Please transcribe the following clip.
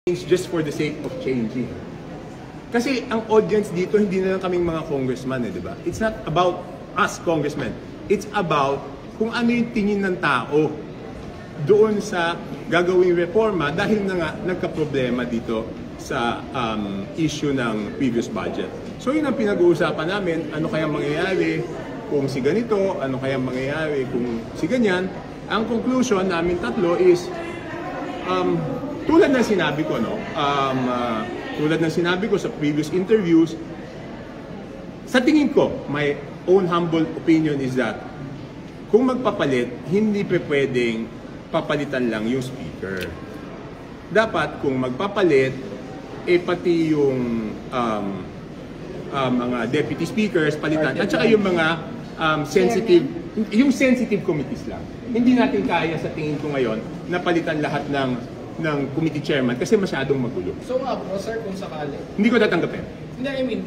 change just for the sake of changing. Kasi ang audience dito, hindi na lang kaming mga congressman, di ba? It's not about us congressmen. It's about kung ano yung tingin ng tao doon sa gagawing reforma dahil na nga nagka-problema dito sa issue ng previous budget. So yun ang pinag-uusapan namin, ano kaya mangyayari kung si ganito, ano kaya mangyayari kung si ganyan. Ang conclusion namin tatlo is, tulad ng sinabi ko, tulad ng sinabi ko sa previous interviews, sa tingin ko, my own humble opinion is that kung magpapalit, hindi pwedeng papalitan lang yung speaker. Dapat kung magpapalit, pati yung mga deputy speakers palitan, at saka yung mga sensitive committees lang. Hindi natin kaya sa tingin ko ngayon na palitan lahat ng committee chairman kasi masyadong magulo. So, sir, kung sakali. Hindi ko tatanggapin. Hindi, I mean,